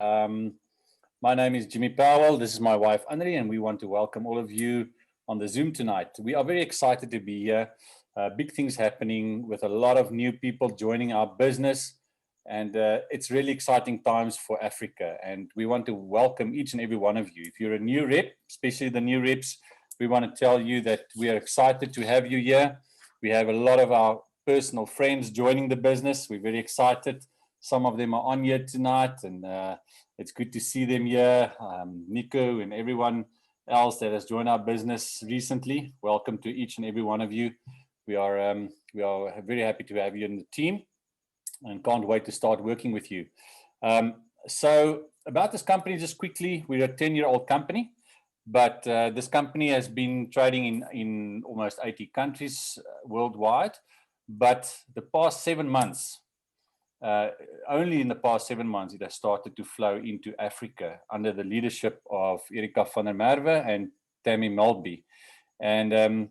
My name is Jimmy Powell. This is my wife, Anri, and we want to welcome all of you on the Zoom tonight. We are very excited to be here. Big things happening with a lot of new people joining our business. And it's really exciting times for Africa. And we want to welcome each and every one of you. If you're a new rep, especially the new reps, we want to tell you that we are excited to have you here. We have a lot of our personal friends joining the business. We're very excited. Some of them are on here tonight, and it's good to see them here. Nico and everyone else that has joined our business recently. Welcome to each and every one of you. We are very happy to have you in the team and can't wait to start working with you. So about this company, just quickly, we're a 10-year-old company, but this company has been trading in almost 80 countries worldwide. But the past 7 months, only in the past 7 months, it has started to flow into Africa under the leadership of Erika van der Merwe and Tammy Melby. And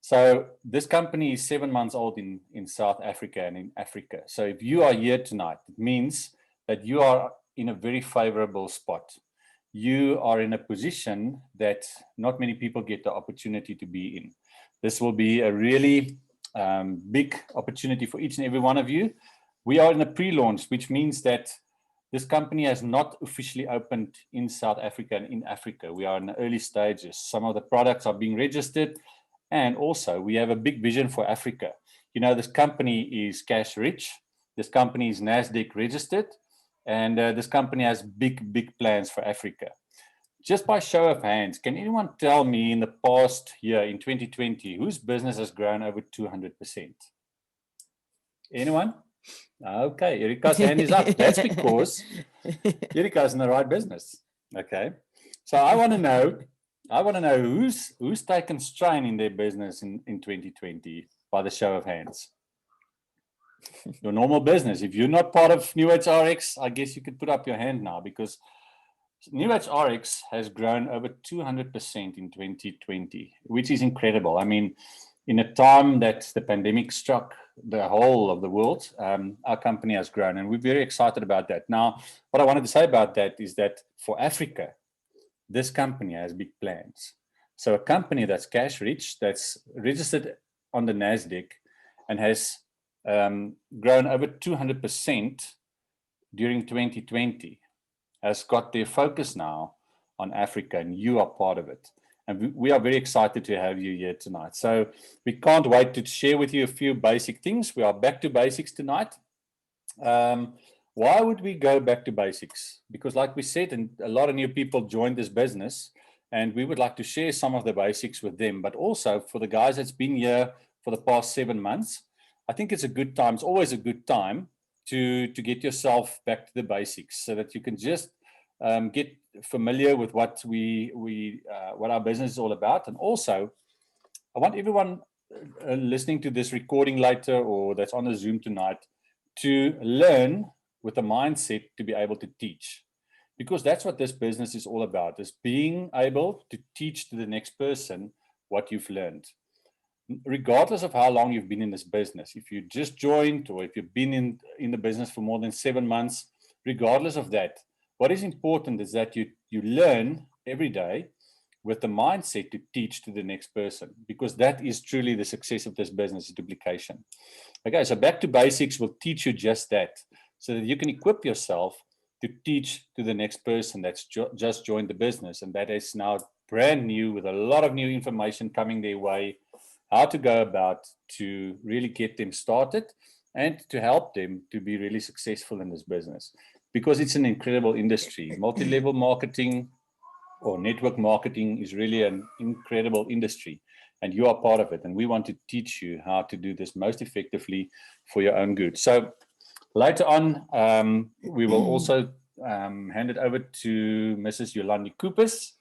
so this company is 7 months old in South Africa and in Africa. So if you are here tonight, it means that you are in a very favorable spot. You are in a position that not many people get the opportunity to be in. This will be a really big opportunity for each and every one of you. We are in a pre-launch, which means that this company has not officially opened in South Africa and in Africa. We are in the early stages. Some of the products are being registered. And also, we have a big vision for Africa. You know, this company is cash rich. This company is NASDAQ registered. And this company has big plans for Africa. Just by show of hands, can anyone tell me in the past year, in 2020, whose business has grown over 200%? Anyone? Okay, Erika's hand is up. That's because Erika's in the right business. Okay, so I want to know who's taken strain in their business in 2020 by the show of hands. Your normal business. If you're not part of New Age RX, I guess you could put up your hand now, because New Age RX has grown over 200% in 2020, which is incredible. I mean, in a time that the pandemic struck the whole of the world, our company has grown, and we're very excited about that. Now, what I wanted to say about that is that for Africa, this company has big plans. So a company that's cash rich, that's registered on the NASDAQ and has grown over 200% during 2020, has got their focus now on Africa, and you are part of it. And we are very excited to have you here tonight. So we can't wait to share with you a few basic things. We are back to basics tonight. Why would we go back to basics? Because like we said, and a lot of new people joined this business, and we would like to share some of the basics with them. But also for the guys that's been here for the past 7 months, I think it's a good time. It's always a good time to get yourself back to the basics so that you can just get familiar with what what our business is all about. And also, I want everyone listening to this recording later or that's on the Zoom tonight to learn with a mindset to be able to teach, because that's what this business is all about, is being able to teach to the next person what you've learned, regardless of how long you've been in this business. If you just joined or if you've been in the business for more than 7 months, regardless of that, what is important is that you learn every day with the mindset to teach to the next person, because that is truly the success of this business, duplication. Okay, so back to basics will teach you just that, so that you can equip yourself to teach to the next person that's just joined the business, and that is now brand new with a lot of new information coming their way, how to go about to really get them started and to help them to be really successful in this business. Because it's an incredible industry. Multi-level marketing or network marketing is really an incredible industry, and you are part of it. And we want to teach you how to do this most effectively for your own good. So later on, we will also hand it over to Mrs. Yolandi Coopers,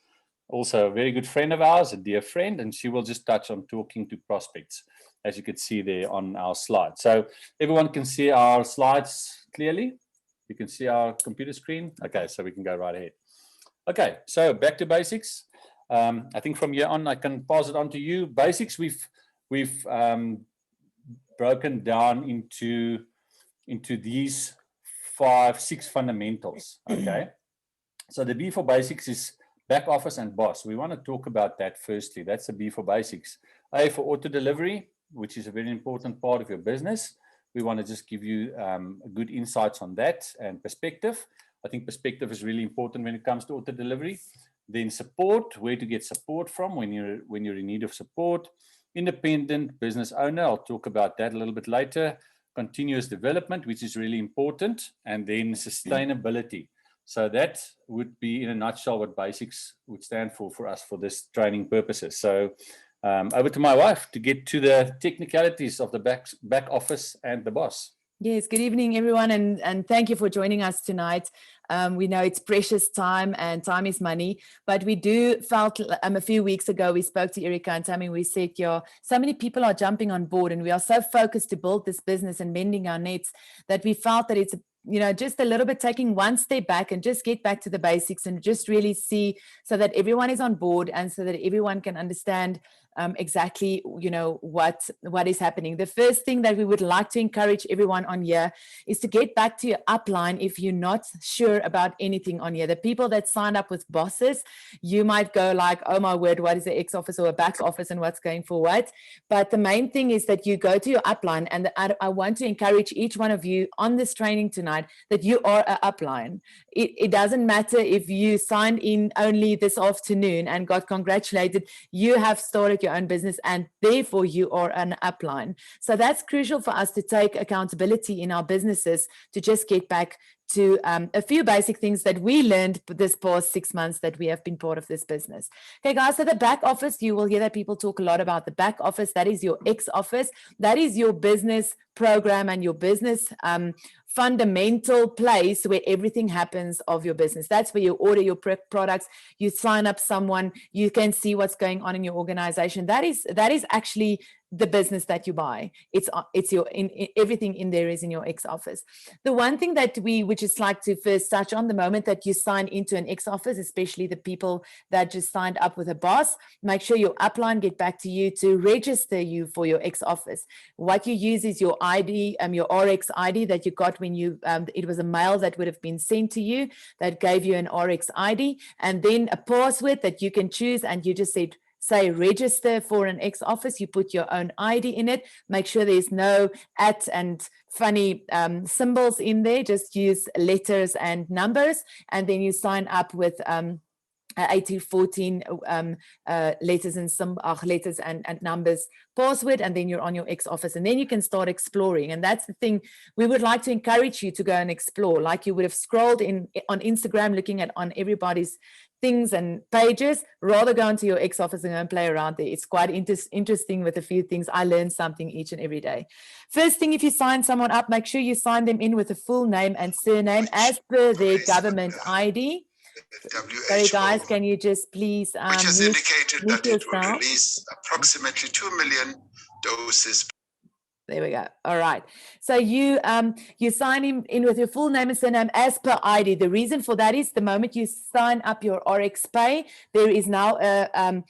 also a very good friend of ours, a dear friend, and she will just touch on talking to prospects, as you could see there on our slide. So everyone can see our slides clearly? You can see our computer screen? Okay, so we can go right ahead. Okay, so back to basics. I think from here on, I can pass it on to you. Basics, we've broken down into these 5, 6 fundamentals. Okay. So the B for basics is back office and boss. We want to talk about that firstly. That's the B for basics. A for auto delivery, which is a very important part of your business. We want to just give you good insights on that and perspective. I think perspective is really important when it comes to auto delivery. Then support, where to get support from when you're in need of support. Independent business owner, I'll talk about that a little bit later. Continuous development, which is really important. And then sustainability. So that would be, in a nutshell, what basics would stand for us for this training purposes. So over to my wife to get to the technicalities of the back office and the boss. Yes, good evening, everyone, and thank you for joining us tonight. We know it's precious time and time is money, but we felt a few weeks ago, we spoke to Erica and Tammy, we said, so many people are jumping on board and we are so focused to build this business and mending our nets that we felt that it's just a little bit taking one step back and just get back to the basics and just really see so that everyone is on board and so that everyone can understand exactly, what is happening. The first thing that we would like to encourage everyone on here is to get back to your upline if you're not sure about anything on here. The people that signed up with bosses, you might go like, oh my word, what is an X office or a back office and what's going for what? But the main thing is that you go to your upline, and I want to encourage each one of you on this training tonight that you are an upline. It doesn't matter if you signed in only this afternoon and got congratulated. You have started your own business and therefore you are an upline. So that's crucial for us to take accountability in our businesses to just get back to a few basic things that we learned this past 6 months that we have been part of this business. Okay, guys, so the back office, you will hear that people talk a lot about the back office. That is your X office. That is your business program and your business fundamental place where everything happens of your business. That's where you order your products, you sign up someone, you can see what's going on in your organization. That is actually the business that you buy. It's your everything in there is in your X office. The one thing that we would just like to first touch on, the moment that you sign into an X office, especially the people that just signed up with a boss, make sure your upline get back to you to register you for your X office. What you use is your ID, your RX ID that you got when you it was a mail that would have been sent to you that gave you an RX ID, and then a password that you can choose, and you just say register for an X office. You put your own ID in it. Make sure there's no @ and funny symbols in there. Just use letters and numbers, and then you sign up with 1814 letters and numbers password, and then you're on your X office, and then you can start exploring. And that's the thing we would like to encourage you to go and explore, like you would have scrolled on Instagram looking at on everybody's things and pages. Rather go into your X office and go and play around there. It's quite interesting with a few things. I learn something each and every day. First thing, if you sign someone up, make sure you sign them in with a full name and surname as per their government ID. Sorry guys, can you just please which has indicated that it will release approximately 2 million doses. There we go. All right. So you sign in with your full name and surname as per ID. The reason for that is the moment you sign up your RX Pay, there is now a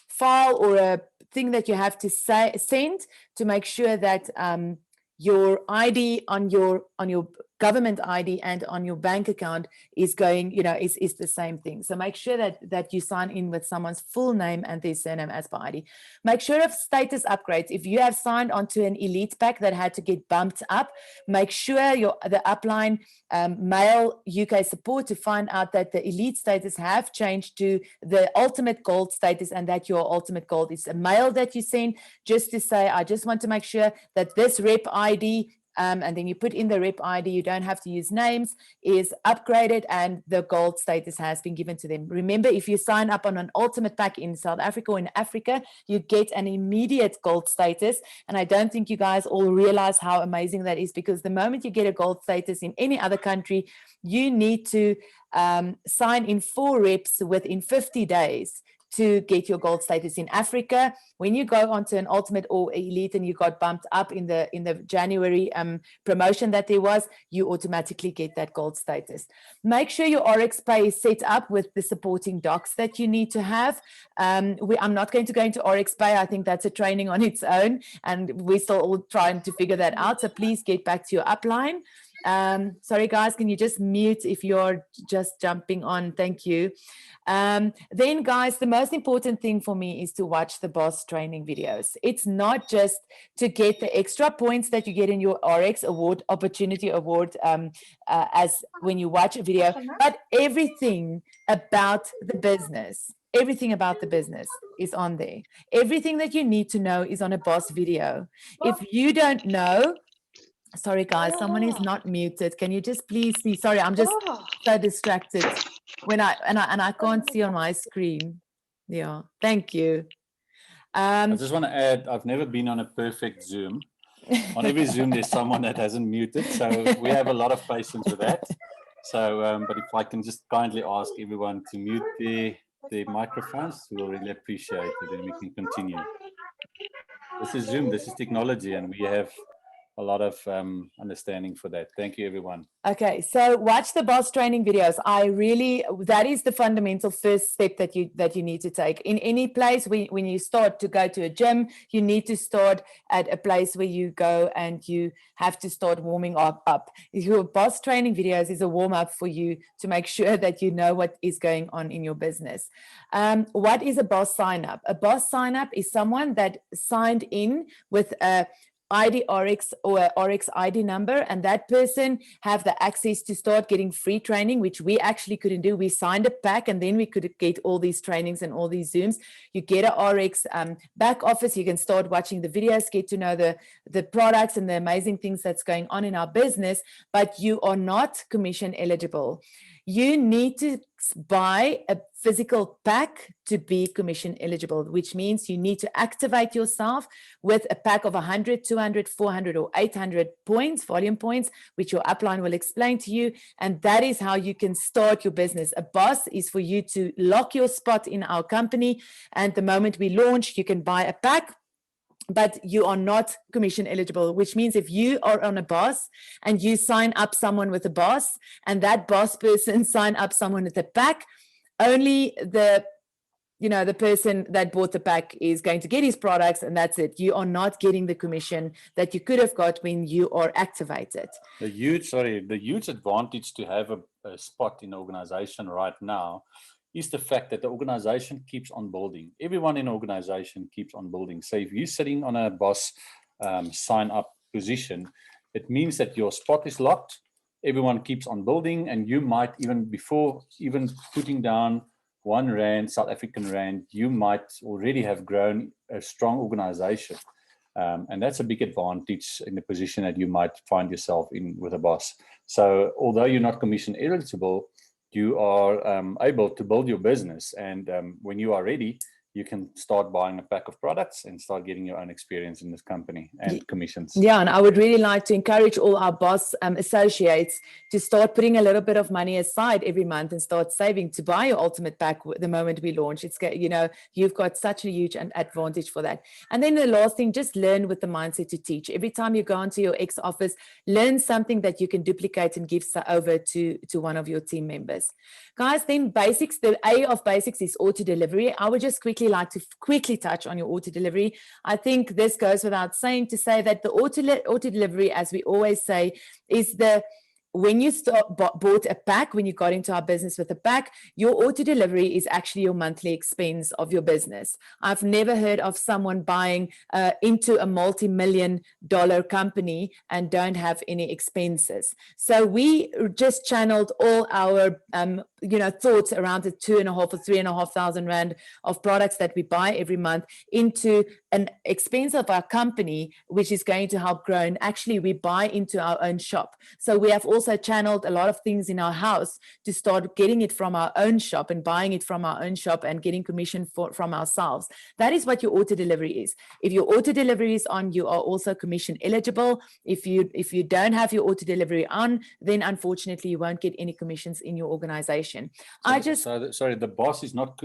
file or a thing that you have to send to make sure that your ID on your government ID and on your bank account is going, is the same thing. So make sure that you sign in with someone's full name and their surname as per ID. Make sure of status upgrades. If you have signed onto an elite pack that had to get bumped up, make sure the upline mail UK support to find out that the elite status have changed to the ultimate gold status, and that your ultimate gold is a mail that you send just to say, I just want to make sure that this rep ID, and then you put in the rep ID, you don't have to use names, is upgraded and the gold status has been given to them. Remember, if you sign up on an ultimate pack in South Africa or in Africa, you get an immediate gold status. And I don't think you guys all realize how amazing that is, because the moment you get a gold status in any other country, you need to sign in 4 reps within 50 days to get your gold status. In Africa, when you go onto an ultimate or elite and you got bumped up in the January promotion that there was, you automatically get that gold status. Make sure your RX Pay is set up with the supporting docs that you need to have. I'm not going to go into RX Pay. I think that's a training on its own, and we're still all trying to figure that out. So please get back to your upline. Sorry, guys, can you just mute if you're just jumping on? Thank you. Then, guys, the most important thing for me is to watch the BOS training videos. It's not just to get the extra points that you get in your RX Award, Opportunity Award, as when you watch a video, but everything about the business. Everything about the business is on there. Everything that you need to know is on a BOS video. If you don't know, sorry guys, someone is not muted. Can you just please see? Sorry, I'm just so distracted when I can't see on my screen. Yeah, thank you. I just want to add, I've never been on a perfect Zoom. On every Zoom, there's someone that hasn't muted, so we have a lot of patience with that. So, but if I can just kindly ask everyone to mute their microphones, we'll really appreciate it, and we can continue. This is Zoom, this is technology, and we have a lot of understanding for that. Thank you, everyone. Okay, so watch the BOS training videos. That is the fundamental first step that you need to take. In any place when you start to go to a gym, you need to start at a place where you go and you have to start warming up. Your BOS training videos is a warm up for you to make sure that you know what is going on in your business. What is a BOS sign up? A BOS sign up is someone that signed in with a ID RX or RX ID number, and that person have the access to start getting free training, which we actually couldn't do. We signed a pack and then we could get all these trainings and all these Zooms. You get a RX back office, you can start watching the videos, get to know the products and the amazing things that's going on in our business, but you are not commission eligible. You need to buy a physical pack to be commission eligible, which means you need to activate yourself with a pack of 100, 200, 400, or 800 points, volume points, which your upline will explain to you. And that is how you can start your business. A BOS is for you to lock your spot in our company. And the moment we launch, you can buy a pack, but you are not commission eligible, which means if you are on a BOS and you sign up someone with a BOS and that BOS person sign up someone with a pack, only the person that bought the pack is going to get his products, and that's it. You are not getting the commission that you could have got when you are activated. The huge advantage to have a spot in the organization right now is the fact that the organization keeps on building. Everyone in the organization keeps on building. So if you're sitting on a BOS sign up position, it means that your spot is locked. Everyone keeps on building, and you might before putting down R1, South African Rand, you might already have grown a strong organization. And that's a big advantage in the position that you might find yourself in with a BOS. So although you're not commission eligible, you are able to build your business. And when you are ready, you can start buying a pack of products and start getting your own experience in this company and commissions. Yeah, and I would really like to encourage all our BOS associates to start putting a little bit of money aside every month and start saving to buy your ultimate pack the moment we launch. It's, you've got such a huge advantage for that. And then the last thing, just learn with the mindset to teach. Every time you go into your ex office, learn something that you can duplicate and give over to one of your team members. Guys, then basics, the A of basics is auto delivery. I would just like to quickly touch on your auto delivery. I think this goes without saying to say that the auto delivery, as we always say, is when you bought a pack, when you got into our business with a pack, your auto delivery is actually your monthly expense of your business. I've never heard of someone buying into a multi-million-dollar company and don't have any expenses. So we just channeled all our thoughts around the 2,500 or 3,500 Rand of products that we buy every month into an expense of our company, which is going to help grow. And actually, we buy into our own shop. So we have also channeled a lot of things in our house to start getting it from our own shop and buying it from our own shop and getting commission from ourselves. That is what your auto delivery is. If your auto delivery is on, you are also commission eligible. If you don't have your auto delivery on, then unfortunately you won't get any commissions in your organization. Sorry, the BOS is not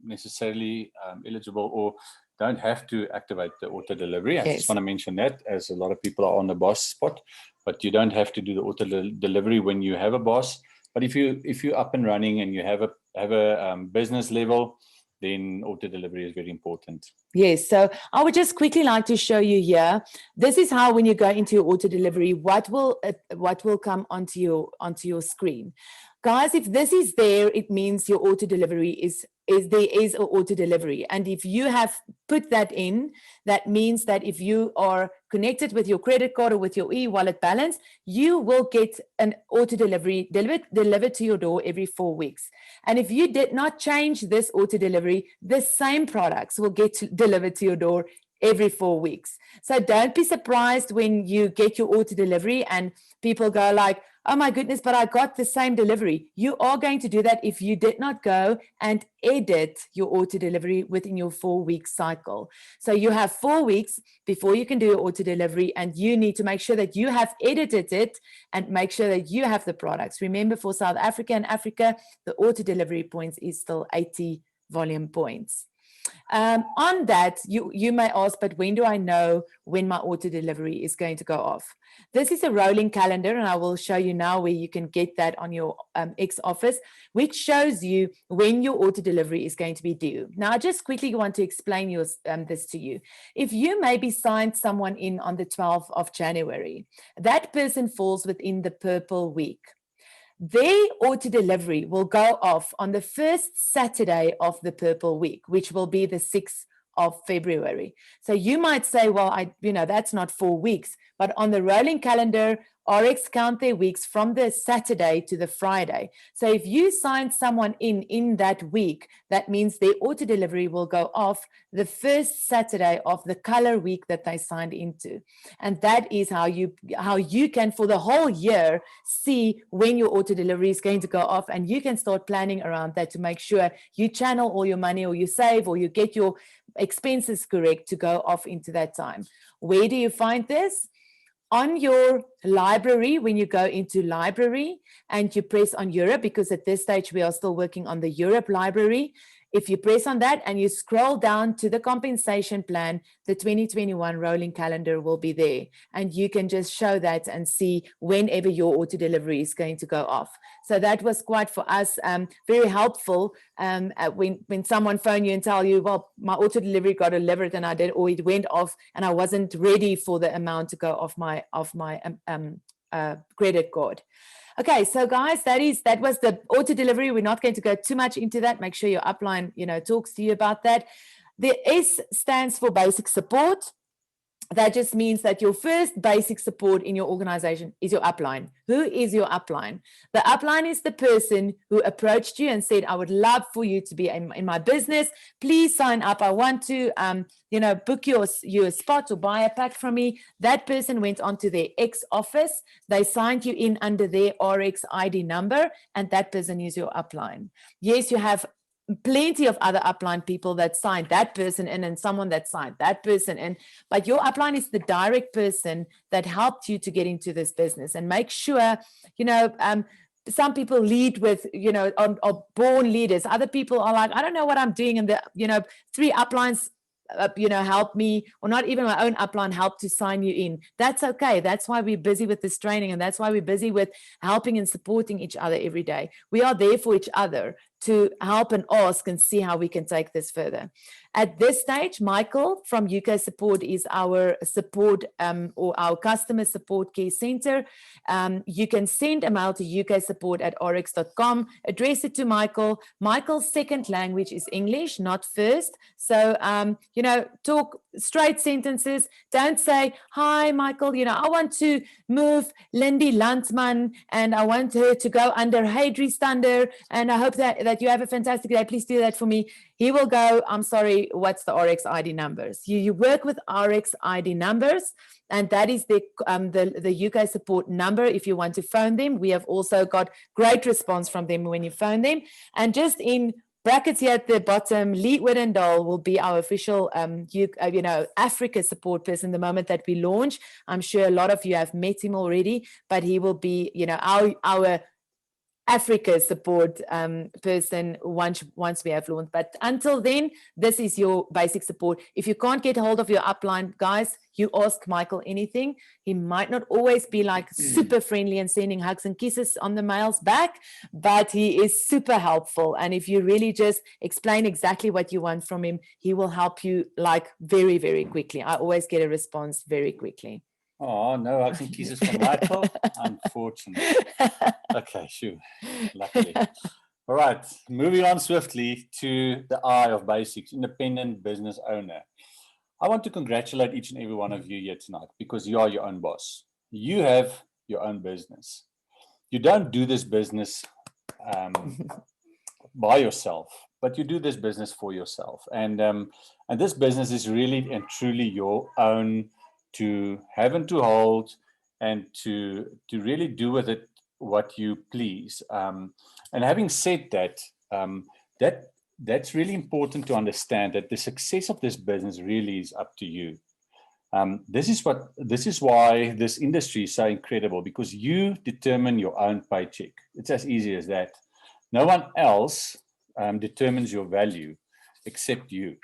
necessarily eligible or don't have to activate the auto delivery. I just want to mention that, as a lot of people are on the BOS spot, but you don't have to do the auto delivery when you have a BOS. But if you're up and running and you have a business level, then auto delivery is very important. Yes, so I would just quickly like to show you here. This is how, when you go into your auto delivery, what will come onto your screen. Guys, if this is there, it means your auto delivery is there is an auto delivery. And if you have put that in, that means that if you are connected with your credit card or with your e-wallet balance, you will get an auto delivery delivered to your door every 4 weeks. And if you did not change this auto delivery, the same products will get delivered to your door every 4 weeks. So don't be surprised when you get your auto delivery and people go like, oh my goodness, but I got the same delivery. You are going to do that if you did not go and edit your auto delivery within your 4-week cycle. So you have 4 weeks before you can do your auto delivery, and you need to make sure that you have edited it and make sure that you have the products. Remember, for South Africa and Africa, the auto delivery points is still 80 volume points. On that, you may ask, but when do I know when my auto delivery is going to go off? This is a rolling calendar, and I will show you now where you can get that on your X office, which shows you when your auto delivery is going to be due. Now, I just quickly want to explain this to you. If you maybe signed someone in on the 12th of January, that person falls within the purple week. Their auto delivery will go off on the first Saturday of the purple week, which will be the 6th of February. So you might say, well, that's not 4 weeks, but on the rolling calendar, RX count their weeks from the Saturday to the Friday. So if you sign someone in that week, that means their auto delivery will go off the first Saturday of the color week that they signed into. And that is how you can, for the whole year, see when your auto delivery is going to go off, and you can start planning around that to make sure you channel all your money, or you save, or you get your expenses correct to go off into that time. Where do you find this? On your library, when you go into library and you press on Europe, because at this stage we are still working on the Europe library. If you press on that and you scroll down to the compensation plan, the 2021 rolling calendar will be there. And you can just show that and see whenever your auto delivery is going to go off. So that was quite, for us, very helpful when someone phone you and tell you, well, my auto delivery got delivered and I did, or it went off and I wasn't ready for the amount to go off my credit card. Okay, so guys, that was the auto delivery. We're not going to go too much into that. Make sure your upline, talks to you about that. The S stands for basic support. That just means that your first basic support in your organization is your upline. Who is your upline? The upline is the person who approached you and said, I would love for you to be in my business. Please sign up. I want to, book you a spot or buy a pack from me. That person went onto their X office. They signed you in under their RX ID number, and that person is your upline. Yes, you have plenty of other upline people that signed that person in, and someone that signed that person in, but your upline is the direct person that helped you to get into this business. And make sure, some people lead with, are born leaders. Other people are like, I don't know what I'm doing, and the 3 uplines help me, or not even my own upline help to sign you in. That's okay. That's why we're busy with this training, and that's why we're busy with helping and supporting each other every day. We are there for each other to help and ask and see how we can take this further. At this stage, Michael from UK Support is our support or our customer support care center. You can send a mail to uksupport@rx.com, address it to Michael. Michael's second language is English, not first. So, talk straight sentences. Don't say, hi, Michael, I want to move Lindy Landsman and I want her to go under Hadri Stander, and I hope that you have a fantastic day. Please do that for me. He will go, I'm sorry, what's the RX ID numbers? You work with RX ID numbers, and that is the UK support number if you want to phone them. We have also got great response from them when you phone them. And just in brackets here at the bottom, Lee Widdendal will be our official Africa support person the moment that we launch. I'm sure a lot of you have met him already, but he will be, our Africa's support person once we have launched. But until then, this is your basic support. If you can't get hold of your upline, guys, you ask Michael anything. He might not always be like super friendly and sending hugs and kisses on the mails back, but he is super helpful. And if you really just explain exactly what you want from him, he will help you like very, very quickly. I always get a response very quickly. Oh, no hugs and kisses from Michael. Unfortunate. Okay, sure. Luckily. All right, moving on swiftly to the I of basics, independent business owner. I want to congratulate each and every one of you here tonight because you are your own boss. You have your own business. You don't do this business by yourself, but you do this business for yourself. And this business is really and truly your own to have and to hold and to really do with it what you please. And having said that, that's really important to understand that the success of this business really is up to you. This is why this industry is so incredible, because you determine your own paycheck. It's as easy as that. No one else determines your value except you.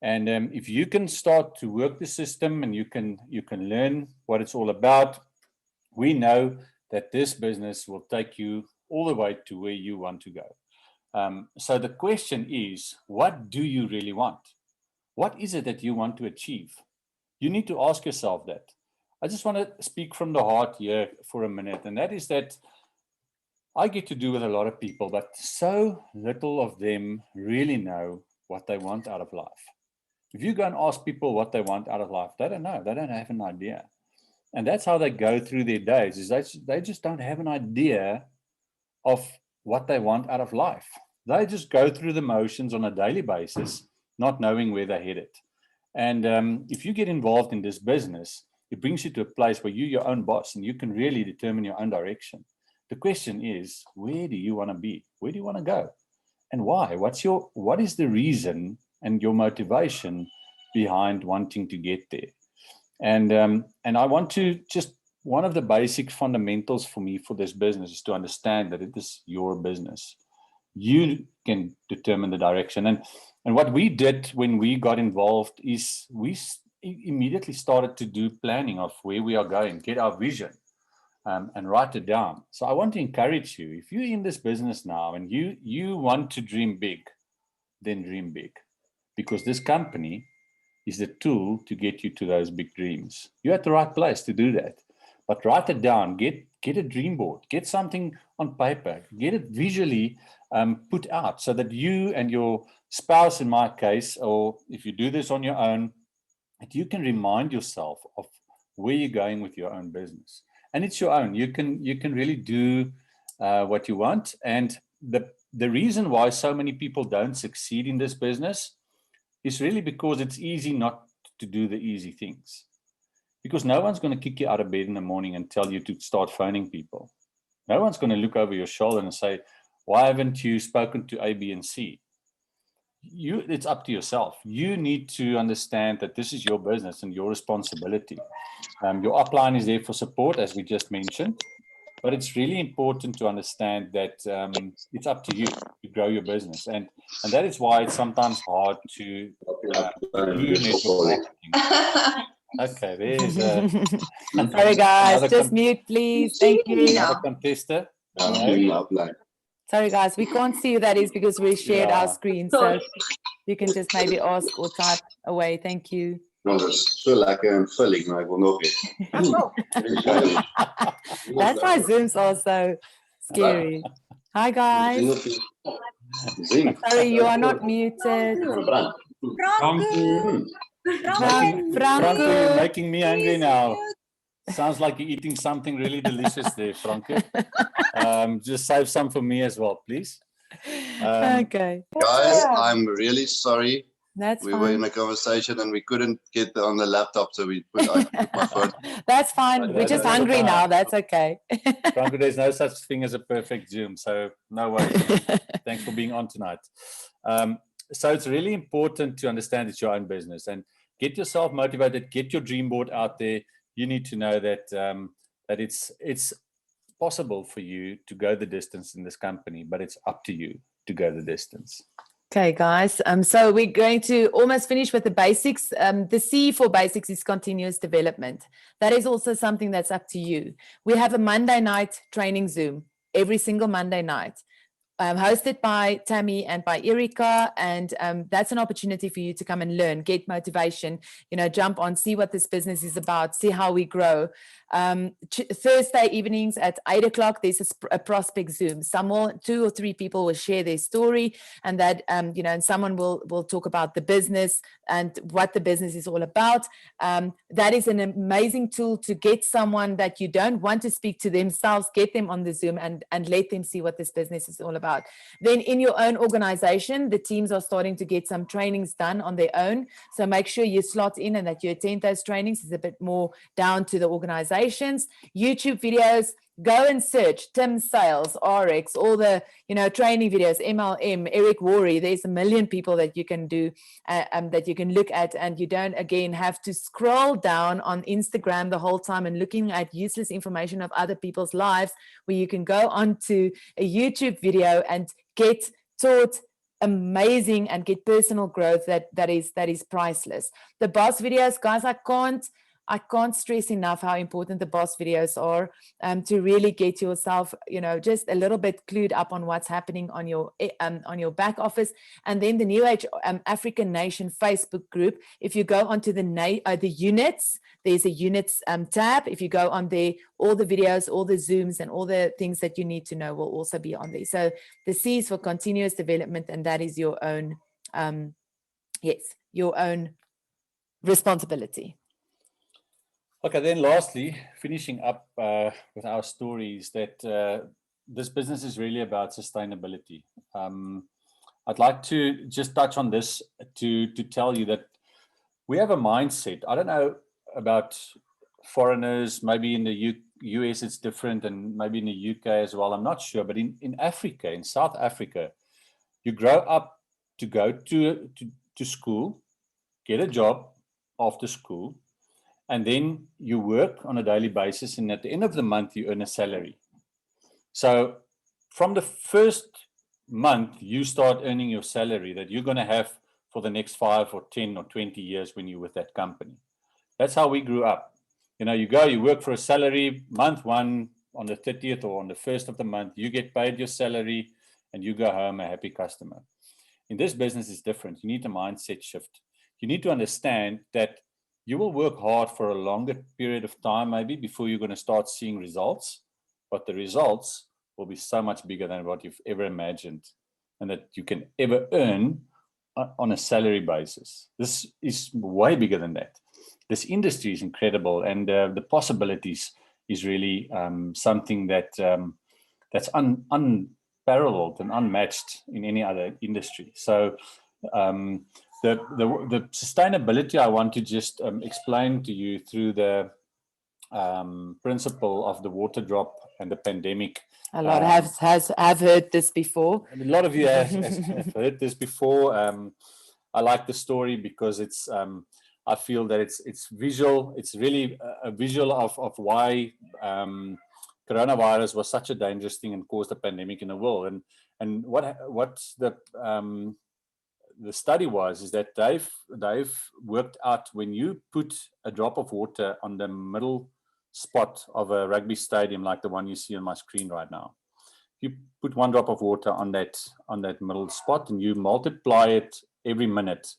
And if you can start to work the system and you can learn what it's all about, we know that this business will take you all the way to where you want to go. So the question is, what do you really want? What is it that you want to achieve? You need to ask yourself that. I just want to speak from the heart here for a minute, and that is that I get to do with a lot of people, but so little of them really know what they want out of life. If you go and ask people what they want out of life, they don't know. They don't have an idea. And that's how they go through their days, is they just don't have an idea of what they want out of life. They just go through the motions on a daily basis, not knowing where they're headed. And if you get involved in this business, it brings you to a place where you're your own boss and you can really determine your own direction. The question is, where do you want to be? Where do you want to go? And why? What is the reason and your motivation behind wanting to get there? And I want to just, one of the basic fundamentals for me for this business is to understand that it is your business. You can determine the direction. And what we did when we got involved is we immediately started to do planning of where we are going, get our vision, and write it down. So I want to encourage you, if you're in this business now and you want to dream big, then dream big, because this company is the tool to get you to those big dreams. You're at the right place to do that. But write it down, get a dream board, get something on paper, get it visually put out so that you and your spouse, in my case, or if you do this on your own, that you can remind yourself of where you're going with your own business. And it's your own. You can really do what you want. And the reason why so many people don't succeed in this business is really because it's easy not to do the easy things. Because no one's going to kick you out of bed in the morning and tell you to start phoning people. No one's going to look over your shoulder and say, why haven't you spoken to A, B, and C? It's up to yourself. You need to understand that this is your business and your responsibility. Your upline is there for support, as we just mentioned. But it's really important to understand that it's up to you to grow your business. And that is why it's sometimes hard to do network marketing. Okay, there's sorry guys, just mute please. Thank you. Another contestant. Sorry guys, we can't see who that is because we shared our screen. So you can just maybe ask or type away. Thank you. Anders, vul lekker en vulling, maar ik wil nog eens. That's why Zooms are so scary. Hi guys. Sorry, you are not muted. Franco, you're making me hungry now. Sounds like you're eating something really delicious there, Franco. Just save some for me as well, please. Okay. Guys, I'm really sorry. That's we fine. were in a conversation and we couldn't get on the laptop, so I put my phone. That's fine. We're just hungry now. That's okay. Franco, there's no such thing as a perfect Zoom, so no worries. Thanks for being on tonight. So it's really important to understand it's your own business and get yourself motivated. Get your dream board out there. You need to know that that it's possible for you to go the distance in this company, but it's up to you to go the distance. Okay, guys. So we're going to almost finish with the basics. The C for basics is continuous development. That is also something that's up to you. We have a Monday night training Zoom every single Monday night. Hosted by Tammy and by Erica, and that's an opportunity for you to come and learn, get motivation, jump on, see what this business is about, see how we grow. Thursday evenings at 8 o'clock, there's a prospect Zoom. 2 or 3 people will share their story, and that and someone will talk about the business and what the business is all about. That is an amazing tool to get someone that you don't want to speak to themselves, get them on the Zoom and let them see what this business is all about. Then in your own organization, the teams are starting to get some trainings done on their own. So make sure you slot in and that you attend those trainings. It's a bit more down to the organizations. YouTube videos, go and search Tim Sales, RX, all the training videos, MLM, Eric Worre. There's a million people that you can do, that you can look at, and you don't again have to scroll down on Instagram the whole time and looking at useless information of other people's lives, where you can go onto a YouTube video and get taught amazing and get personal growth that is priceless. The BOS videos, guys, I can't stress enough how important the BOS videos are, to really get yourself, just a little bit clued up on what's happening on your back office. And then the New Age African Nation Facebook group. If you go onto the units, there's a units tab. If you go on there, all the videos, all the Zooms, and all the things that you need to know will also be on there. So the C is for continuous development, and that is your own, your own responsibility. Okay, then lastly, finishing up with our stories, that this business is really about sustainability. I'd like to just touch on this to tell you that we have a mindset. I don't know about foreigners, maybe in the US it's different, and maybe in the UK as well, I'm not sure. But in Africa, in South Africa, you grow up to go to school, get a job after school, and then you work on a daily basis, and at the end of the month, you earn a salary. So from the first month, you start earning your salary that you're going to have for the next 5 or 10 or 20 years when you're with that company. That's how we grew up. You work for a salary, month 1, on the 30th or on the 1st of the month, you get paid your salary, and you go home a happy customer. In this business, it's different. You need a mindset shift. You need to understand that you will work hard for a longer period of time, maybe, before you're going to start seeing results. But the results will be so much bigger than what you've ever imagined, and that you can ever earn on a salary basis. This is way bigger than that. This industry is incredible, and the possibilities is really something that's unparalleled and unmatched in any other industry. So the sustainability, I want to just explain to you through the principle of the water drop and the pandemic. A lot have heard this before. A lot of you have heard this before. I like the story because it's. I feel that it's visual. It's really a visual of why coronavirus was such a dangerous thing and caused a pandemic in the world. And what the study is that they've worked out, when you put a drop of water on the middle spot of a rugby stadium, like the one you see on my screen right now, you put 1 drop of water on that middle spot, and you multiply it every minute.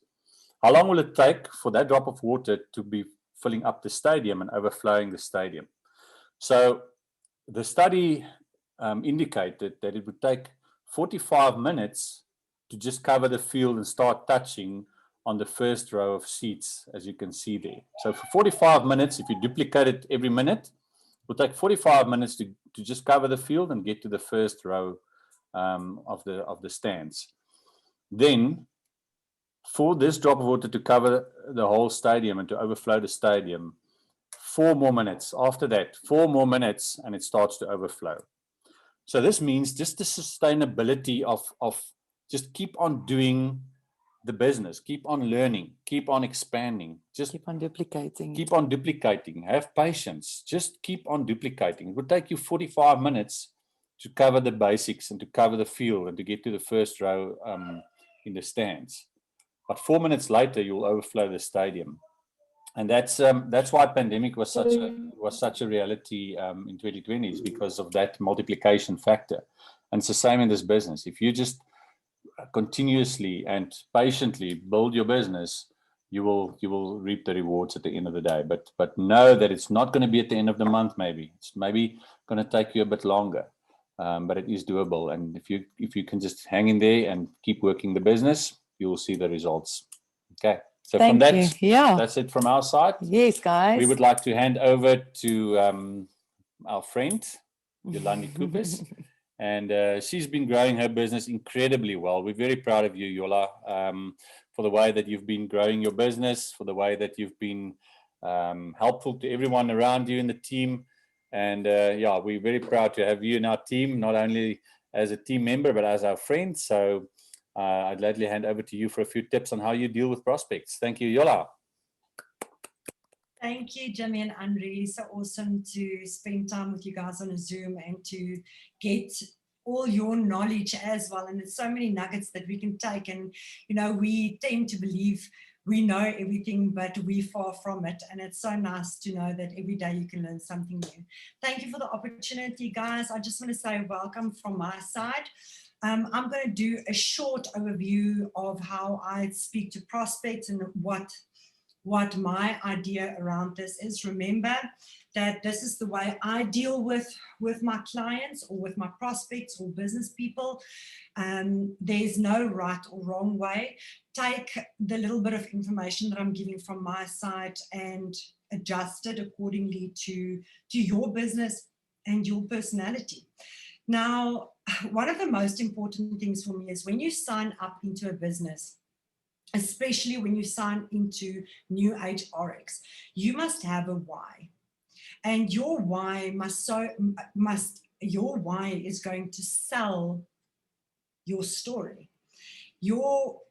How long will it take for that drop of water to be filling up the stadium and overflowing the stadium? So the study indicated that it would take 45 minutes to just cover the field and start touching on the first row of seats, as you can see there. So for 45 minutes, if you duplicate it every minute, it will take 45 minutes to just cover the field and get to the first row of the stands. Then, for this drop of water to cover the whole stadium and to overflow the stadium, 4 more minutes. After that, 4 more minutes, and it starts to overflow. So this means just the sustainability of just keep on doing the business, keep on learning, keep on expanding, just Keep on duplicating. keep on duplicating, have patience, just keep on duplicating. It would take you 45 minutes to cover the basics and to cover the field and to get to the first row in the stands. But 4 minutes later, you'll overflow the stadium. And that's why pandemic was such a reality in 2020, is because of that multiplication factor. And it's the same in this business. If you just continuously and patiently build your business, you will reap the rewards at the end of the day. But know that it's not going to be at the end of the month. Maybe it's going to take you a bit longer, but it is doable. And if you can just hang in there and keep working the business, you will see the results. Okay. So Thank from that, you. Yeah. that's it from our side. Yes, guys. We would like to hand over to our friend, Yolandi Kupis. And she's been growing her business incredibly well. We're very proud of you, Yola, for the way that you've been growing your business, for the way that you've been helpful to everyone around you in the team. And yeah, we're very proud to have you in our team, not only as a team member, but as our friend. So I'd gladly hand over to you for a few tips on how you deal with prospects. Thank you, Yola. Thank you, Jimmy and Andre. So awesome to spend time with you guys on a Zoom and to get all your knowledge as well. And there's so many nuggets that we can take. And, you know, we tend to believe we know everything, but we're far from it. And it's so nice to know that every day you can learn something new. Thank you for the opportunity, guys. I just want to say welcome from my side. I'm going to do a short overview of how I speak to prospects and what my idea around this is. Remember that this is the way I deal with my clients or with my prospects or business people. There's no right or wrong way. Take the little bit of information that I'm giving from my side and adjust it accordingly to your business and your personality. Now, one of the most important things for me is when you sign up into a business, especially when you sign into New Age RX, you must have a why. And your why your why is going to sell your story. Your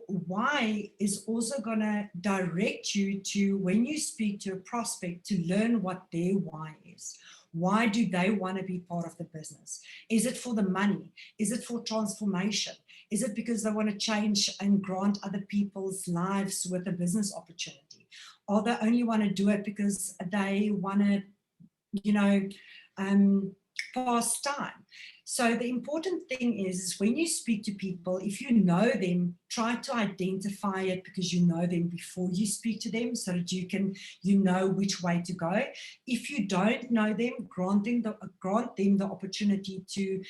why is also going to direct you to, when you speak to a prospect, to learn what their why is. Why do they want to be part of the business? Is it for the money? Is it for transformation? Is it because they want to change and grant other people's lives with a business opportunity? Or they only want to do it because they want to, you know, pass time? So the important thing is when you speak to people, if you know them, try to identify it because you know them before you speak to them, so that you know which way to go. If you don't know them, grant them the opportunity to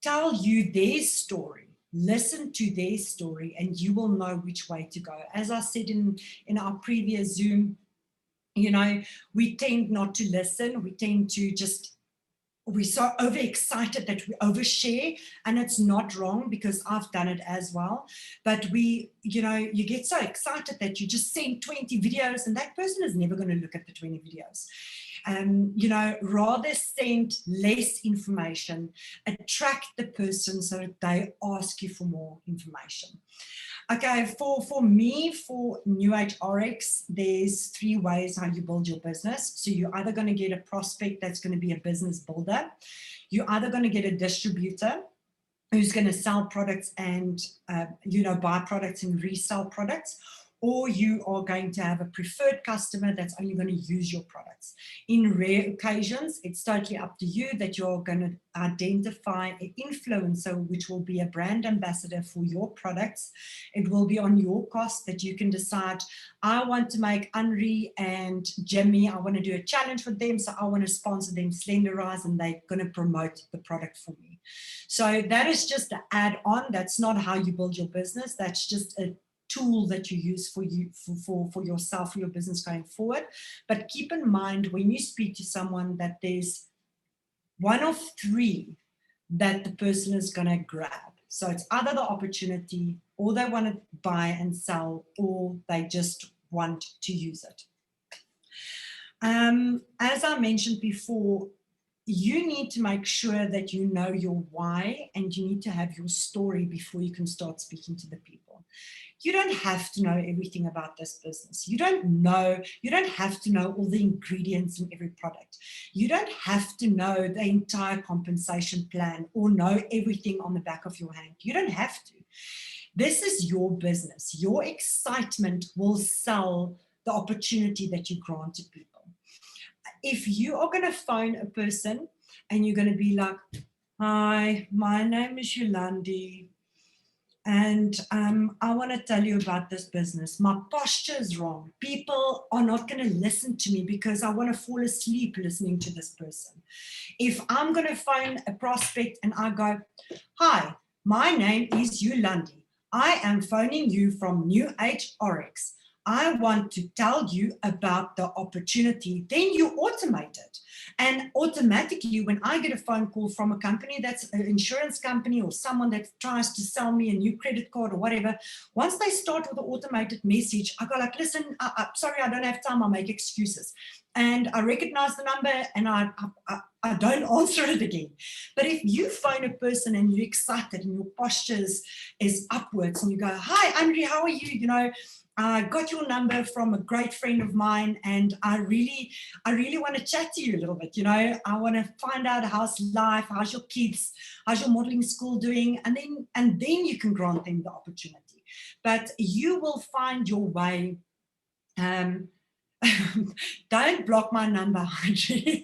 tell you their story. Listen to their story and you will know which way to go. As I said in our previous Zoom, you know, we tend not to listen. We tend to we're so overexcited that we overshare, and it's not wrong because I've done it as well. But you get so excited that you just send 20 videos and that person is never going to look at the 20 videos. Rather send less information, attract the person so that they ask you for more information. Okay, for me, for New Age RX, there's 3 ways how you build your business. So you're either going to get a prospect that's going to be a business builder. You're either going to get a distributor who's going to sell products and, buy products and resell products. Or you are going to have a preferred customer that's only going to use your products. In rare occasions, it's totally up to you that you're going to identify an influencer, which will be a brand ambassador for your products. It will be on your cost that you can decide, I want to make Henri and Jimmy, I want to do a challenge with them, so I want to sponsor them Slenderize, and they're going to promote the product for me. So that is just an add-on. That's not how you build your business. That's just a tool that you use for yourself, for your business going forward. But keep in mind when you speak to someone that there's 1 of 3 that the person is going to grab. So it's either the opportunity, or they want to buy and sell, or they just want to use it. As I mentioned before, you need to make sure that you know your why, and you need to have your story before you can start speaking to the people. You don't have to know everything about this business. You don't have to know all the ingredients in every product. You don't have to know the entire compensation plan or know everything on the back of your hand. You don't have to. This is your business. Your excitement will sell the opportunity that you grant to people. If you are going to phone a person and you're going to be like, "Hi, my name is Yolandi, and I want to tell you about this business. My posture is wrong. People are not going to listen to me because I want to fall asleep listening to this person." If I'm going to phone a prospect and I go, "Hi, my name is Yolandi. I am phoning you from New Age RX. I want to tell you about the opportunity," then you automate it. And automatically, when I get a phone call from a company that's an insurance company or someone that tries to sell me a new credit card or whatever, once they start with an automated message, I go like, "Listen, sorry, I don't have time. I'll make excuses." And I recognize the number and I don't answer it again. But if you phone a person and you're excited and your posture is upwards and you go, "Hi, Andre, how are you? You know, I got your number from a great friend of mine, and I really want to chat to you a little bit. You know, I want to find out how's life, how's your kids, how's your modeling school doing," and then you can grant them the opportunity. But you will find your way. Don't block my number, Andre.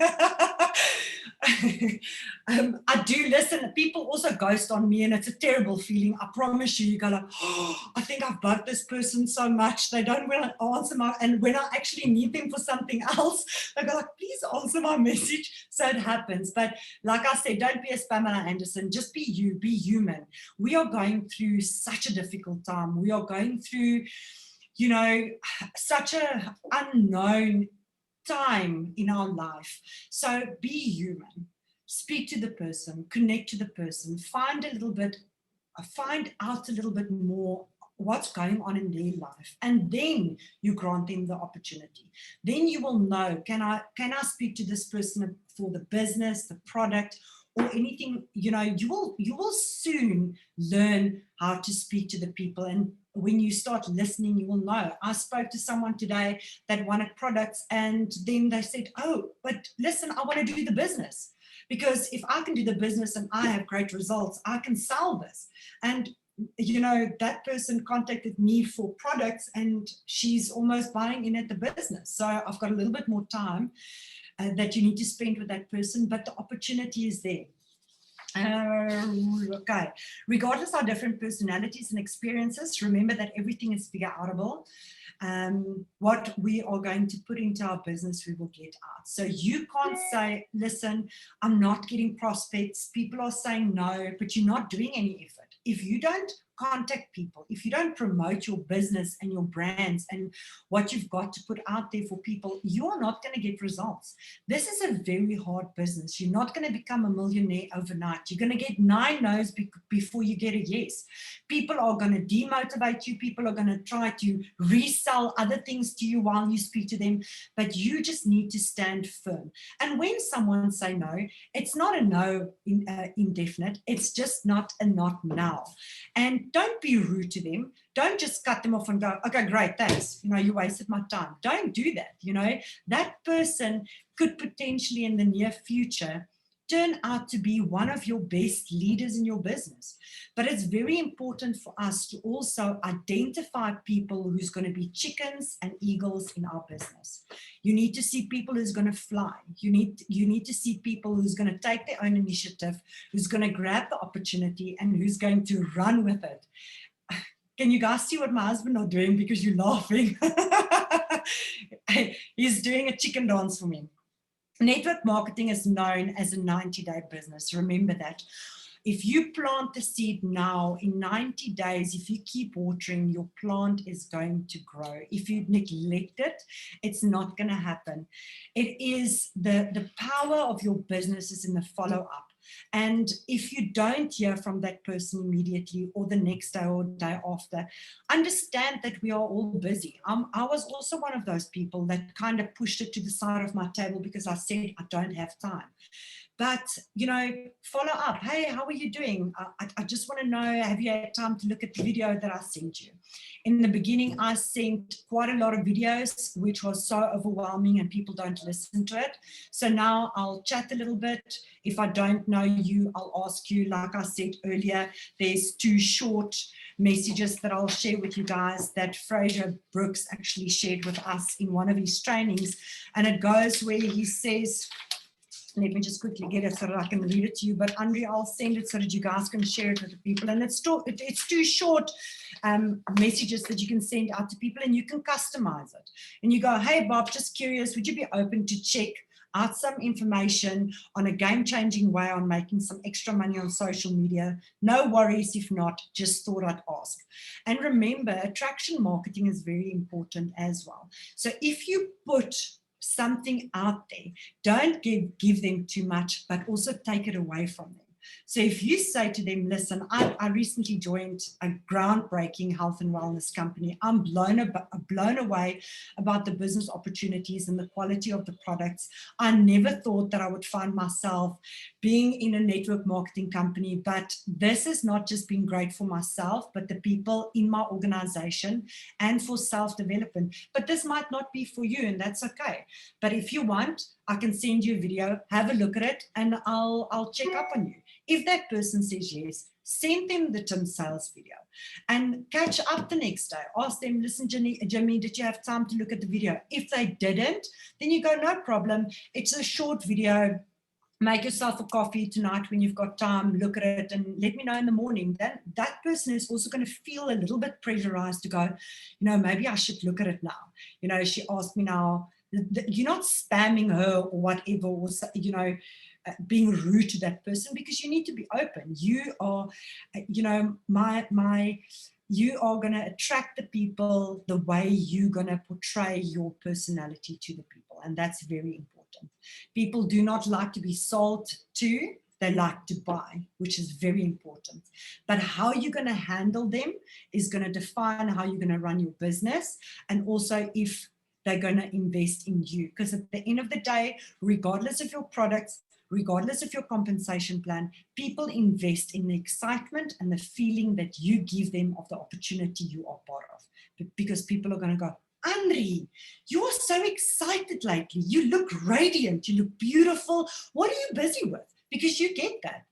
I do listen. People also ghost on me, and it's a terrible feeling. I promise you. You go like, "Oh, I think I've bugged this person so much. They don't want to answer my," and when I actually need them for something else, I go like, "Please answer my message." So it happens. But like I said, don't be a Pamela Anderson. Just be you. Be human. We are going through such a difficult time. We are going through, you know, such a unknown time in our life. So be human. Speak to the person, connect to the person, find out a little bit more what's going on in their life, and then you grant them the opportunity. Then you will know, can I speak to this person for the business, the product, or anything. You know, you will soon learn how to speak to the people, and when you start listening, you will know. I spoke to someone today that wanted products, and then they said, "Oh, but listen, I want to do the business, because if I can do the business and I have great results, I can sell this." And you know, that person contacted me for products, and she's almost buying in at the business. So I've got a little bit more time that you need to spend with that person, but the opportunity is there. Okay, regardless of our different personalities and experiences, remember that everything is figure outable. What we are going to put into our business, we will get out. So you can't say, "Listen, I'm not getting prospects. People are saying no," but you're not doing any effort. If you don't contact people, if you don't promote your business and your brands and what you've got to put out there for people, you are not going to get results. This is a very hard business. You're not going to become a millionaire overnight. You're going to get 9 no's before you get a yes. People are going to demotivate you. People are going to try to resell other things to you while you speak to them, but you just need to stand firm. And when someone say no, it's not a no indefinite. It's just not a not now. And don't be rude to them. Don't just cut them off and go, "Okay, great, thanks. You know, you wasted my time." Don't do that. You know, that person could potentially in the near future turn out to be one of your best leaders in your business. But it's very important for us to also identify people who's going to be chickens and eagles in our business. You need to see people who's going to fly. You need to see people who's going to take their own initiative, who's going to grab the opportunity, and who's going to run with it. Can you guys see what my husband are doing, because you're laughing? He's doing a chicken dance for me. Network marketing is known as a 90-day business. Remember that. If you plant the seed now, in 90 days, if you keep watering, your plant is going to grow. If you neglect it, it's not going to happen. It is the power of your business is in the follow-up. And if you don't hear from that person immediately or the next day or day after, understand that we are all busy. I was also one of those people that kind of pushed it to the side of my table because I said I don't have time. But, you know, follow up. Hey, how are you doing? I just want to know, have you had time to look at the video that I sent you? In the beginning, I sent quite a lot of videos, which was so overwhelming and people don't listen to it. So now I'll chat a little bit. If I don't know you, I'll ask you. Like I said earlier, there's 2 short messages that I'll share with you guys that Fraser Brooks actually shared with us in one of his trainings. And it goes where he says, let me just quickly get it so that I can read it to you. But Andre, I'll send it so that you guys can share it with the people. And it's 2 short messages that you can send out to people, and you can customize it. And you go, hey, Bob, just curious, would you be open to check out some information on a game-changing way on making some extra money on social media? No worries if not, just thought I'd ask. And remember, attraction marketing is very important as well. So if you put something out there, don't give them too much, but also take it away from them. So if you say to them, listen, I recently joined a groundbreaking health and wellness company. I'm blown away about the business opportunities and the quality of the products. I never thought that I would find myself being in a network marketing company, but this has not just been great for myself, but the people in my organization and for self-development. But this might not be for you, and that's okay. But if you want, I can send you a video, have a look at it, and I'll check up on you. If that person says yes, send them the Tim Sales video and catch up the next day. Ask them, listen, Jimmy, did you have time to look at the video? If they didn't, then you go, no problem. It's a short video. Make yourself a coffee tonight when you've got time, look at it and let me know in the morning. Then that person is also going to feel a little bit pressurized to go, you know, maybe I should look at it now. You know, she asked me now, you're not spamming her or whatever, or, you know, being rude to that person, because you need to be open. You are, you know, you are going to attract the people the way you're going to portray your personality to the people. And that's very important. People do not like to be sold to, they like to buy, which is very important. But how you're going to handle them is going to define how you're going to run your business, and also if they're going to invest in you. Because at the end of the day, regardless of your products, regardless of your compensation plan, people invest in the excitement and the feeling that you give them of the opportunity you are part of. Because people are going to go, Andre, you are so excited lately. You look radiant. You look beautiful. What are you busy with? Because you get that.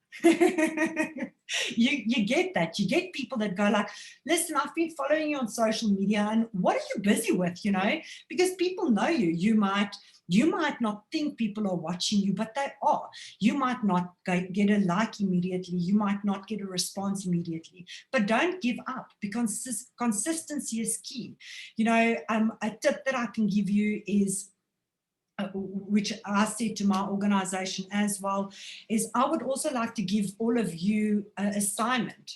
you get that. You get people that go like, listen, I've been following you on social media, and what are you busy with, you know? Because people know you. You might not think people are watching you, but they are. You might not get a like immediately. You might not get a response immediately, but don't give up, because consistency is key. You know, a tip that I can give you is, which I said to my organization as well, is I would also like to give all of you an assignment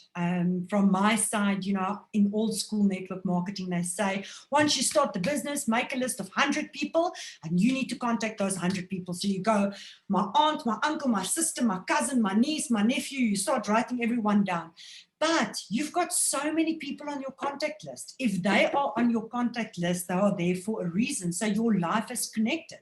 from my side. You know, in old school network marketing, they say, once you start the business, make a list of 100 people and you need to contact those 100 people. So you go, my aunt, my uncle, my sister, my cousin, my niece, my nephew, you start writing everyone down. But you've got so many people on your contact list. If they are on your contact list, they are there for a reason. So your life is connected.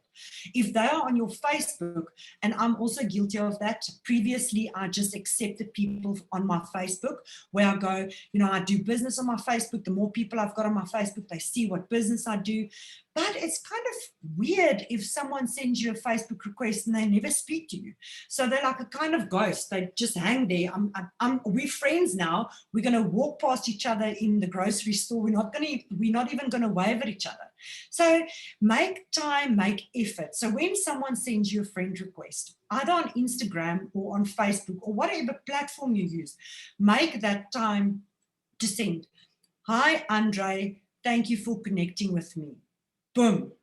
If they are on your Facebook, and I'm also guilty of that. Previously, I just accepted people on my Facebook, where I go, you know, I do business on my Facebook. The more people I've got on my Facebook, they see what business I do. But it's kind of weird if someone sends you a Facebook request and they never speak to you. So they're like a kind of ghost. They just hang there. We're friends now. We're going to walk past each other in the grocery store. We're not even going to wave at each other. So make time, make effort. So when someone sends you a friend request, either on Instagram or on Facebook or whatever platform you use, make that time to send, hi, Andre, thank you for connecting with me. Boom.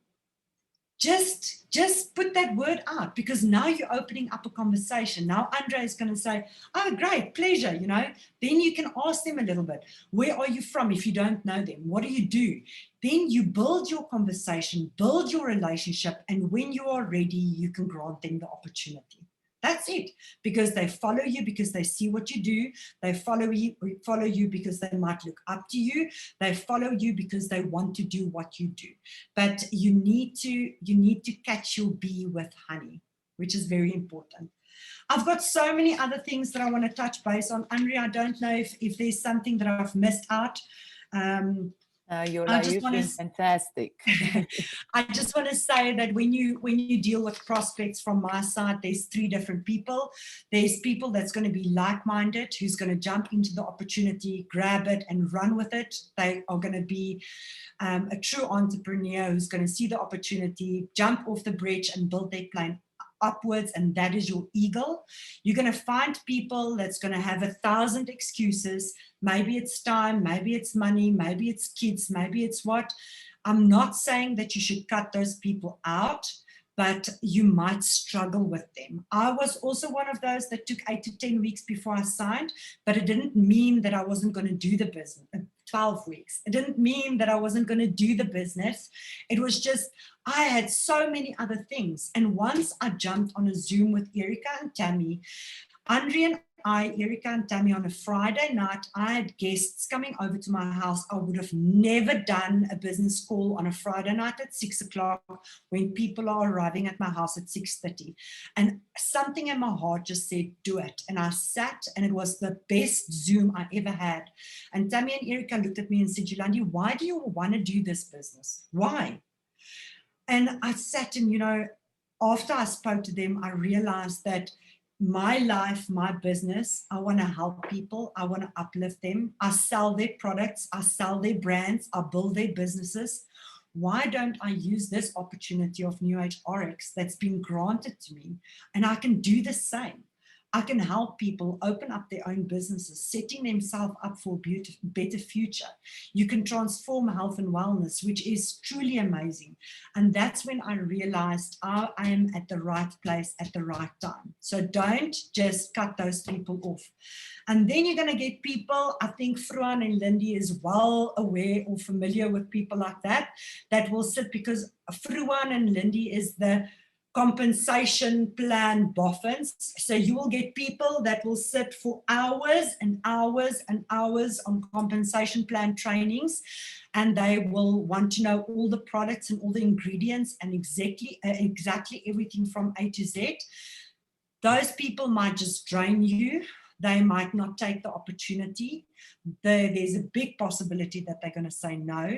Just put that word out, because now you're opening up a conversation. Now Andre is going to say, oh, great, pleasure, you know. Then you can ask them a little bit, where are you from if you don't know them? What do you do? Then you build your conversation, build your relationship, and when you are ready, you can grant them the opportunity. That's it, because they follow you because they see what you do. They follow you because they might look up to you. They follow you because they want to do what you do. But you need to catch your bee with honey, which is very important. I've got so many other things that I want to touch base on. Andrea, I don't know if there's something that I've missed out. You've been fantastic. I just want to say that when you deal with prospects from my side, there's three different people. There's people that's going to be like-minded, who's going to jump into the opportunity, grab it and run with it. They are going to be a true entrepreneur who's going to see the opportunity, jump off the bridge and build their plane upwards, and that is your eagle. You're going to find people that's going to have 1,000 excuses. Maybe it's time, maybe it's money, maybe it's kids, maybe it's what. I'm not saying that you should cut those people out, but you might struggle with them. I was also one of those that took 8 to 10 weeks before I signed, but it didn't mean that I wasn't going to do the business. 12 weeks. It didn't mean that I wasn't going to do the business. It was just, I had so many other things. And once I jumped on a Zoom with Erica and Tammy, Andrea and I, Erica and Tammy, on a Friday night, I had guests coming over to my house. I would have never done a business call on a Friday night at 6 o'clock when people are arriving at my house at 6:30. And something in my heart just said, do it. And I sat, and it was the best Zoom I ever had. And Tammy and Erica looked at me and said, Yolandi, why do you want to do this business? Why? And I sat and, after I spoke to them, I realized that my life, my business, I want to help people. I want to uplift them. I sell their products. I sell their brands. I build their businesses. Why don't I use this opportunity of New Age RX that's been granted to me? And I can do the same. I can help people open up their own businesses, setting themselves up for a better future. You can transform health and wellness, which is truly amazing. And that's when I realized I am at the right place at the right time. So don't just cut those people off. And then you're going to get people, I think Fruan and Lindy is well aware or familiar with people like that will sit, because Fruan and Lindy is the compensation plan boffins. So you will get people that will sit for hours and hours and hours on compensation plan trainings, and they will want to know all the products and all the ingredients and exactly everything from A to Z. Those people might just drain you. They might not take the opportunity. There's a big possibility that they're going to say no.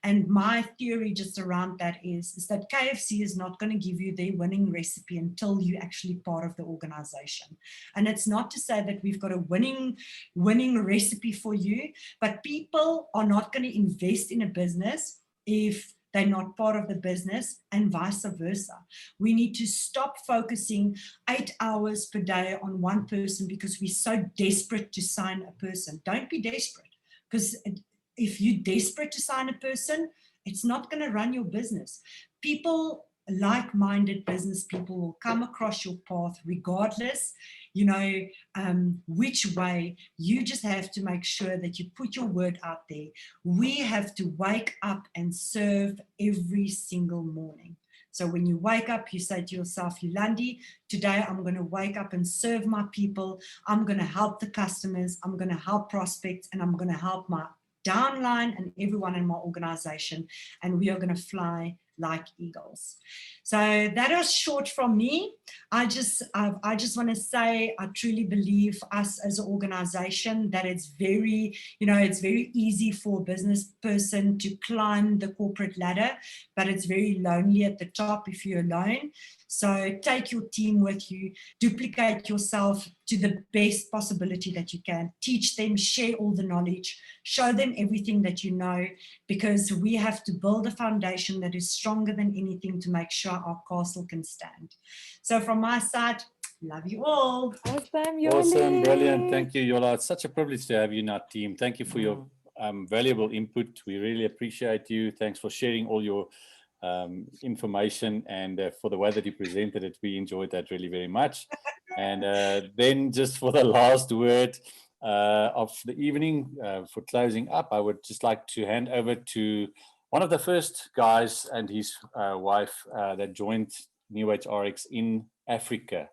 And my theory just around that is that KFC is not going to give you their winning recipe until you're actually part of the organization. And it's not to say that we've got a winning recipe for you, but people are not going to invest in a business if they're not part of the business, and vice versa. We need to stop focusing 8 hours per day on one person because we're so desperate to sign a person. Don't be desperate, because if you're desperate to sign a person, it's not going to run your business. People, like-minded business people, will come across your path regardless, which way. You just have to make sure that you put your word out there. We have to wake up and serve every single morning. So when you wake up, you say to yourself, Yolandi, today I'm going to wake up and serve my people. I'm going to help the customers. I'm going to help prospects, and I'm going to help my downline and everyone in my organization. And we are going to fly like eagles. So that was short from me. I just want to say, I truly believe us as an organization that it's very easy for a business person to climb the corporate ladder, but it's very lonely at the top if you're alone. So take your team with you, duplicate yourself to the best possibility that you can, teach them, share all the knowledge, show them everything that you know, because we have to build a foundation that is stronger than anything to make sure our castle can stand. So from my side, love you all. Awesome, brilliant. Thank you, Yola. It's such a privilege to have you in our team. Thank you for your valuable input. We really appreciate you. Thanks for sharing all your information, and for the way that you presented it. We enjoyed that really very much. And then just for the last word of the evening, for closing up, I would just like to hand over to one of the first guys and his wife that joined New Age RX in Africa,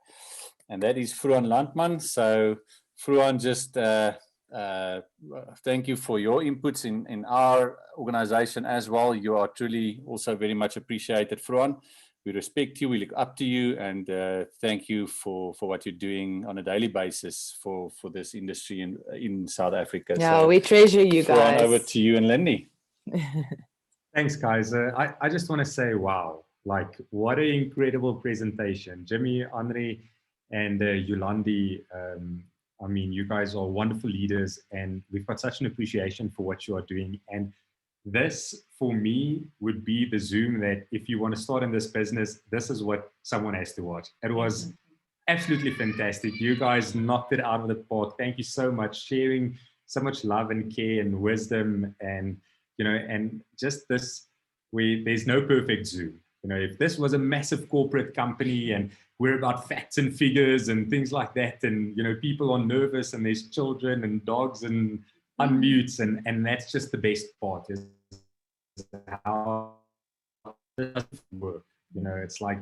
and that is Fruan Landman. So Fruan, just thank you for your inputs in our organization as well. You are truly also very much appreciated, Fruan. we respect you, we look up to you, and thank you for what you're doing on a daily basis for this industry in South Africa. Yeah, so we treasure you throw on guys. over to you and Lindy. Thanks, guys. I just want to say, wow, like what an incredible presentation. Jimmy, Henri, and Yolandi. I mean, you guys are wonderful leaders, and we've got such an appreciation for what you are doing. And this, for me, would be the Zoom that if you want to start in this business, this is what someone has to watch. It was absolutely fantastic. You guys knocked it out of the park. Thank you so much, sharing so much love and care and wisdom, and and just this way. There's no perfect Zoom. If this was a massive corporate company and we're about facts and figures and things like that, and people are nervous and there's children and dogs and unmutes, and that's just the best part is how it doesn't work. It's like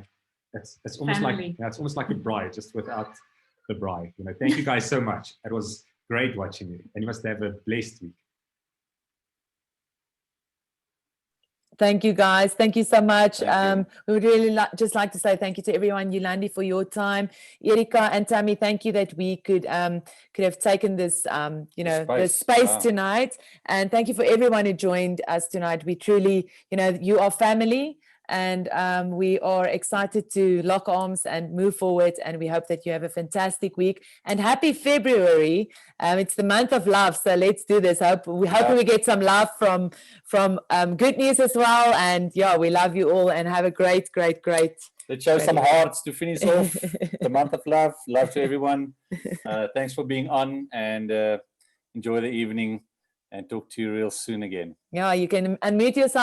it's almost Family. like it's almost like a bride just without the bride. Thank you guys so much. It was great watching you, and you must have a blessed week. Thank you, guys. Thank you so much. Thank you. We would really just like to say thank you to everyone. Yolandi, for your time. Erika and Tammy, thank you that we could have taken this, this space Wow. tonight. And thank you for everyone who joined us tonight. We truly, you are family. And we are excited to lock arms and move forward. And we hope that you have a fantastic week. And happy February. It's the month of love. So let's do this. We get some love from Good News as well. And yeah, we love you all and have a great. Let's show some hearts to finish off the month of love. Love to everyone. Thanks for being on, and enjoy the evening, and talk to you real soon again. Yeah, you can unmute yourself.